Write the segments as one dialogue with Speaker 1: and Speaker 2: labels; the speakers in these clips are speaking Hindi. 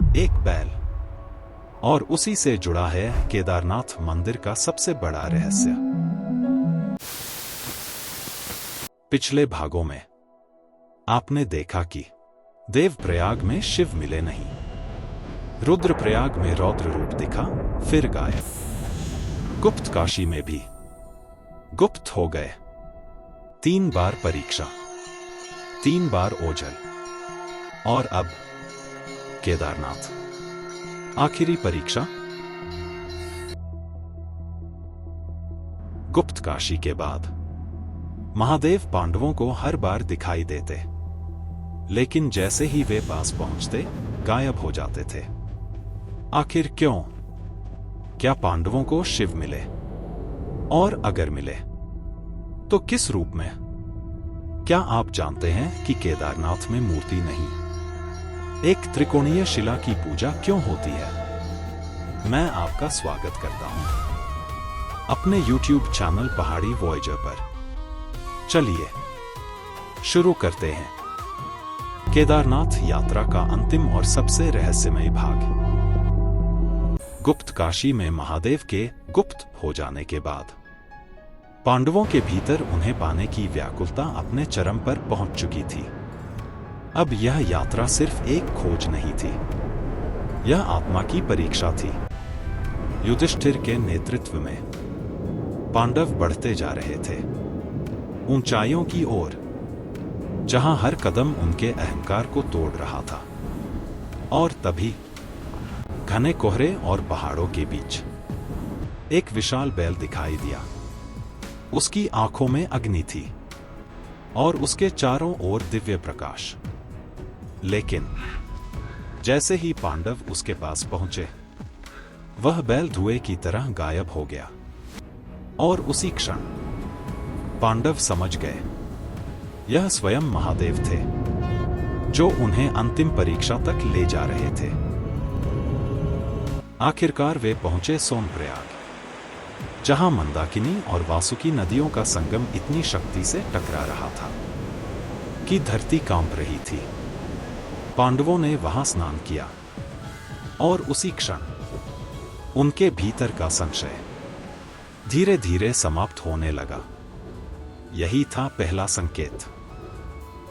Speaker 1: एक बैल, और उसी से जुड़ा है केदारनाथ मंदिर का सबसे बड़ा रहस्य। पिछले भागों में आपने देखा कि देवप्रयाग में शिव मिले नहीं, रुद्रप्रयाग में रौद्र रूप दिखा फिर गायब, गुप्त काशी में भी गुप्त हो गए। 3 बार परीक्षा, 3 बार ओझल, और अब केदारनाथ। आखिरी परीक्षा। गुप्त काशी के बाद महादेव पांडवों को हर बार दिखाई देते, लेकिन जैसे ही वे पास पहुंचते गायब हो जाते थे। आखिर क्यों? क्या पांडवों को शिव मिले? और अगर मिले तो किस रूप में? क्या आप जानते हैं कि केदारनाथ में मूर्ति नहीं, एक त्रिकोणीय शिला की पूजा क्यों होती है? मैं आपका स्वागत करता हूं अपने YouTube चैनल पहाड़ी वॉयेजर पर। चलिए शुरू करते हैं केदारनाथ यात्रा का अंतिम और सबसे रहस्यमय भाग। गुप्त काशी में महादेव के गुप्त हो जाने के बाद पांडवों के भीतर उन्हें पाने की व्याकुलता अपने चरम पर पहुंच चुकी थी। अब यह यात्रा सिर्फ एक खोज नहीं थी, यह आत्मा की परीक्षा थी। युधिष्ठिर के नेतृत्व में पांडव बढ़ते जा रहे थे ऊंचाइयों की ओर, जहां हर कदम उनके अहंकार को तोड़ रहा था। और तभी घने कोहरे और पहाड़ों के बीच एक विशाल बैल दिखाई दिया। उसकी आंखों में अग्नि थी और उसके चारों ओर दिव्य प्रकाश। लेकिन जैसे ही पांडव उसके पास पहुंचे, वह बैल धुएं की तरह गायब हो गया। और उसी क्षण पांडव समझ गए, यह स्वयं महादेव थे, जो उन्हें अंतिम परीक्षा तक ले जा रहे थे। आखिरकार वे पहुंचे सोनप्रयाग, जहां मंदाकिनी और वासुकी नदियों का संगम इतनी शक्ति से टकरा रहा था कि धरती कांप रही थी। पांडवों ने वहां स्नान किया, और उसी क्षण उनके भीतर का संशय धीरे धीरे समाप्त होने लगा। यही था पहला संकेत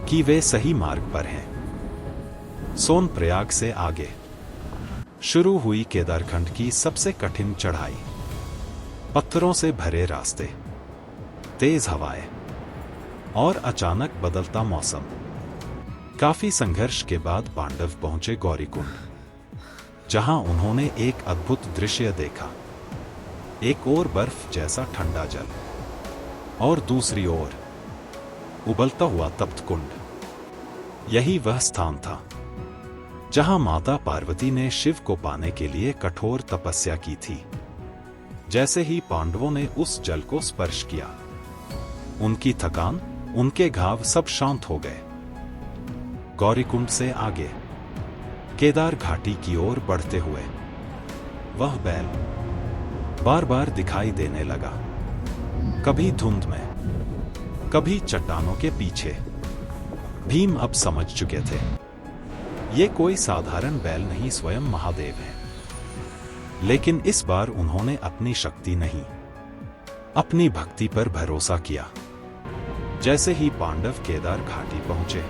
Speaker 1: कि वे सही मार्ग पर हैं। सोनप्रयाग से आगे शुरू हुई केदारखंड की सबसे कठिन चढ़ाई। पत्थरों से भरे रास्ते, तेज हवाएं, और अचानक बदलता मौसम। काफी संघर्ष के बाद पांडव पहुंचे गौरीकुंड, जहां उन्होंने एक अद्भुत दृश्य देखा। एक ओर बर्फ जैसा ठंडा जल, और दूसरी ओर उबलता हुआ तप्त कुंड। यही वह स्थान था जहां माता पार्वती ने शिव को पाने के लिए कठोर तपस्या की थी। जैसे ही पांडवों ने उस जल को स्पर्श किया, उनकी थकान, उनके घाव सब शांत हो गए। गौरीकुंड से आगे केदार घाटी की ओर बढ़ते हुए वह बैल बार बार दिखाई देने लगा, कभी धुंध में, कभी चट्टानों के पीछे। भीम अब समझ चुके थे, ये कोई साधारण बैल नहीं, स्वयं महादेव हैं। लेकिन इस बार उन्होंने अपनी शक्ति नहीं, अपनी भक्ति पर भरोसा किया। जैसे ही पांडव केदार घाटी पहुंचे,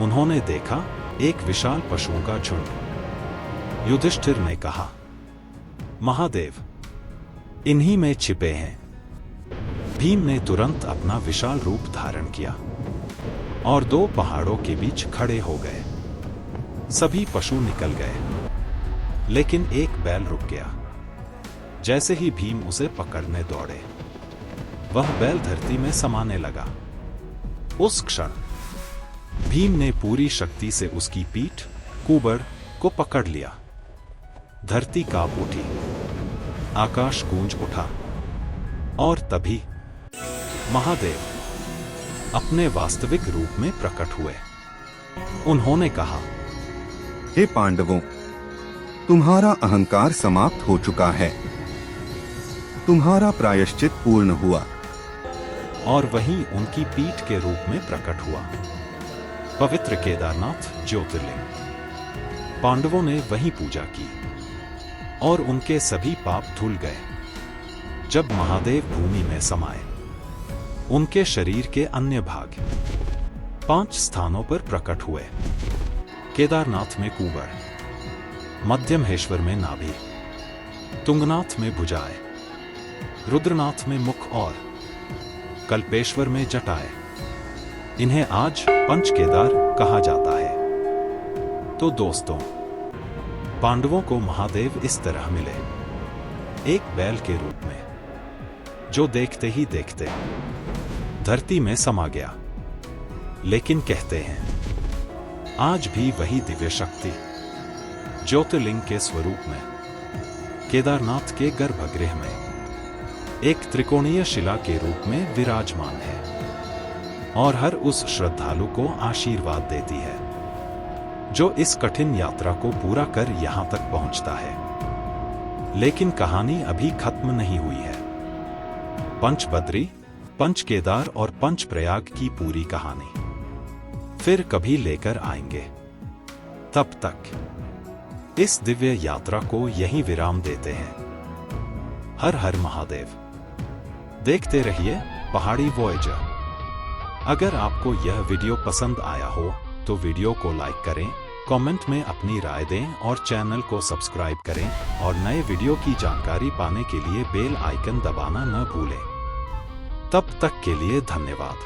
Speaker 1: उन्होंने देखा एक विशाल पशुओं का झुंड। युधिष्ठिर ने कहा, महादेव इन्हीं में छिपे हैं। भीम ने तुरंत अपना विशाल रूप धारण किया और 2 पहाड़ों के बीच खड़े हो गए। सभी पशु निकल गए, लेकिन एक बैल रुक गया। जैसे ही भीम उसे पकड़ने दौड़े, वह बैल धरती में समाने लगा। उस क्षण भीम ने पूरी शक्ति से उसकी पीठ, कुबड़ को पकड़ लिया। धरती कांप उठी, आकाश गूंज उठा, और तभी महादेव अपने वास्तविक रूप में प्रकट हुए। उन्होंने कहा,
Speaker 2: हे पांडवों, तुम्हारा अहंकार समाप्त हो चुका है, तुम्हारा प्रायश्चित पूर्ण हुआ।
Speaker 1: और वहीं उनकी पीठ के रूप में प्रकट हुआ पवित्र केदारनाथ ज्योतिर्लिंग। पांडवों ने वहीं पूजा की और उनके सभी पाप धुल गए। जब महादेव भूमि में समाये, उनके शरीर के अन्य भाग 5 स्थानों पर प्रकट हुए। केदारनाथ में कुंवर, मध्यमहेश्वर में नाभि, तुंगनाथ में भुजाएं, रुद्रनाथ में मुख और कल्पेश्वर में जटाएं। इन्हें आज पंचकेदार कहा जाता है। तो दोस्तों, पांडवों को महादेव इस तरह मिले, एक बैल के रूप में, जो देखते ही देखते धरती में समा गया। लेकिन कहते हैं, आज भी वही दिव्य शक्ति ज्योतिर्लिंग के स्वरूप में केदारनाथ के गर्भगृह में एक त्रिकोणीय शिला के रूप में विराजमान है और हर उस श्रद्धालु को आशीर्वाद देती है जो इस कठिन यात्रा को पूरा कर यहां तक पहुंचता है। लेकिन कहानी अभी खत्म नहीं हुई है। पंचबद्री, पंचकेदार और पंचप्रयाग की पूरी कहानी फिर कभी लेकर आएंगे। तब तक इस दिव्य यात्रा को यहीं विराम देते हैं। हर हर महादेव। देखते रहिए पहाड़ी वॉयेजर। अगर आपको यह वीडियो पसंद आया हो तो वीडियो को लाइक करें, कमेंट में अपनी राय दें और चैनल को सब्सक्राइब करें और नए वीडियो की जानकारी पाने के लिए बेल आइकन दबाना न भूलें। तब तक के लिए धन्यवाद।